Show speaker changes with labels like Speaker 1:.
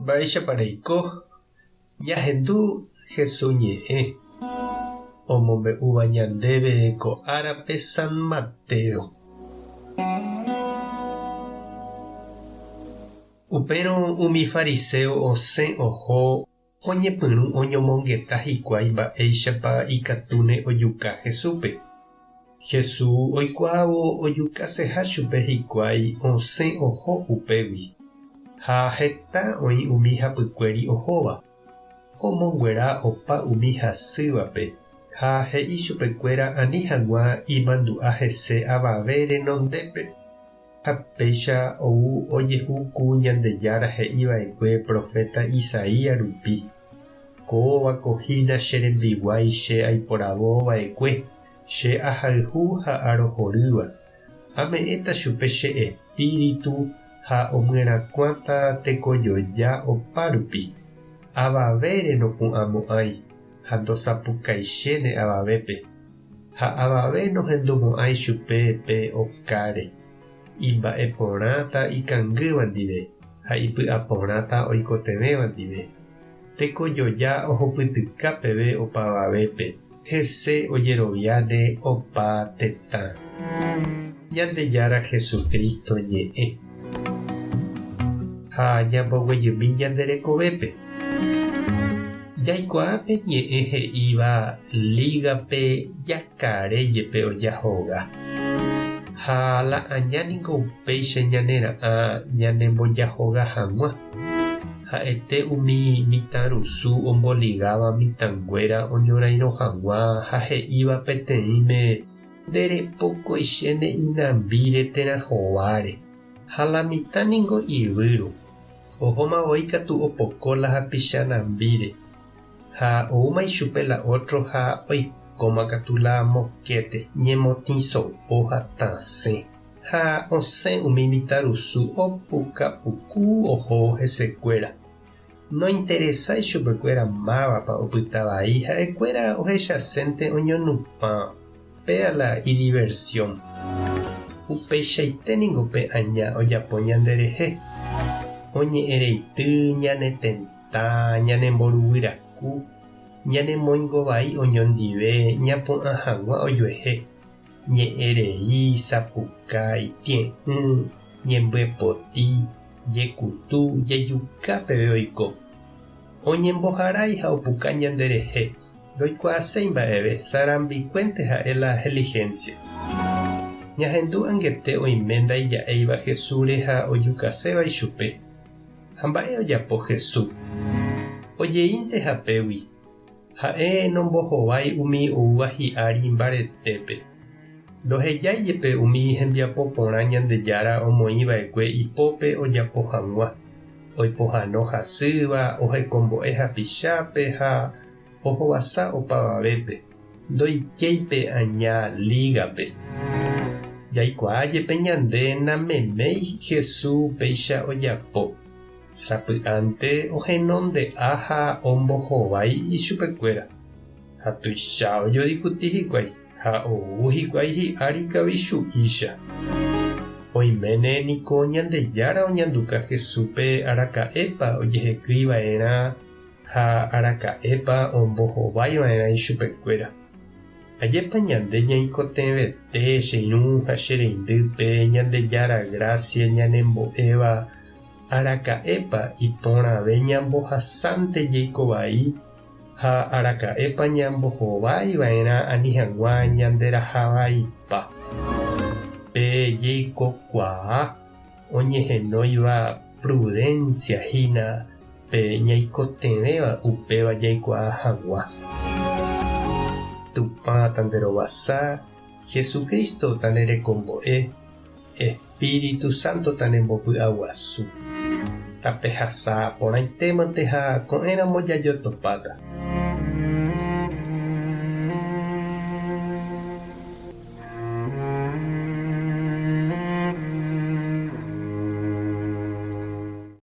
Speaker 1: Baixa pareiko, ñahendu Jesús ñe'ẽ omombe'úva ñandéve ko árape San Mateo. Upérõ umi fariseo osẽ oho oñepyrũ oñomongeta hikuái mba'éichapa ikatúne ojuka Jesúspe. Jesús oikuaávo ojukaseha chupe hikuái osẽ oho upégui. Ha heta oĩ umi hapykuéri ohóva. Omonguera opa umi hasývape ha he'i chupekuéra ani hag̃ua imandu'a hese avave renondépe. Ha péicha ou ojehuku Ñandejára he'iva'ekue profeta Isaías rupi. Kóvakohína che rembiguái che aiporavóva'ekue, che ahayhu ha arohorýva. Ame'ẽta chupe che espíritu ha omyrakuãta tekojoja opárupi. Avavére nopu'ãmo'ãi ha ndosapukãichéne avavépe. Ha avave nohendumo'ãi chupe pe okáre. Imba'eporãta ikangýva ndive ha ipy'aporãta oikotevẽva ndive. Tekojoja ohopytyka peve opa avavépe. Hese ojeroviáne opa tetã. Ñandejára Jesucristo ñe'ẽ. Ha ñamboguejymi ñanderekovépe. Jaikuaápe ñe'ẽ he'íva lígape jakaréjepe ojahoga. Ha la añániko upéicha ñanera'ã ñanembojahoga hag̃ua. Ha'ete umi mitãrusu omboligáva mitãnguéra oñorairõ hag̃ua ha he'íva peteĩme nderepokoichéne inambíre térã hováre. Ha la mitã ningo ivýru. Ohómavoi katu opoko la hapichanambíre. Ha oúma ichupe la otro ha oikóma katu la moquete ñemotĩso'o ha tasẽ. Ha osẽ umi mitãrusu opukapuku oho hesekuéra. Nointeresa ichupekuéra mávapa opytavai ha'ekuéra ohechasẽnte oñonupã pe a la idiversión. Upeichaite pe aña ojapo ñanderehe. Oñe'ẽreity ñanetentã ñanemboruguiraku ñanemoingovai oñondive ñapu'ã hag̃ua ojuehe. Ñe'ẽrei, sapuka, itie'ỹ, ñembyepoti, jekutu, jejuka peve oiko. Oñemboharái ha opuka ñanderehe. Roikuaaséi mba'eve sarambikuénte ha'e la diligencia. Ñahendu angete oime ndaija'éiva Jesúsre ha ojukaséva ichupe. Ha mba'e ojapo Jesús. Ojeínte hapégui. Ha'e nombohovái umi ouva hi'ári mbaretépe. Ndohejáijepe umi hembiapo porã Ñandejára omoĩva'ekue ipópe ojapo hag̃ua. Oipohãno hasýva, ohekombo'e hapichápe ha ohovasa opavavépe. Ndoikéipe aña lígape. Jaikuaajepe ñande nameméi Jesús péicha ojapo. Sapy'ánte ohenonde'a ha ombohovái ichupekuéra. Ha tuicha ojodikuti hikuái ha ou hikuái hi'ári kavichu'ícha. Oiméne niko Ñandejára oñanduka Jesúspe araka'épa ojehekýiva'erã ha araka'épa ombohovaiva'erã ichupekuéra. Ajépa ñande ñaikotevete che irũ ha che reindýpe Ñandejára Gracia ñanembo'éva araka'épa iporãve ñambohasánte jeikovai ha araka'épa ñambohovaiva'erã ani hag̃ua ñanderahavaipa. Pe jeikokuaa oñehenóiva prudencia hína pe ñaikotevẽva upéva jaikuaa hag̃ua. Tupã tanderovasa, Jesucristo tanderekombo'e, Espíritu Santo tanembopy'aguasu. Tapehasa porãitémante ha ko'ẽramo jajotopáta.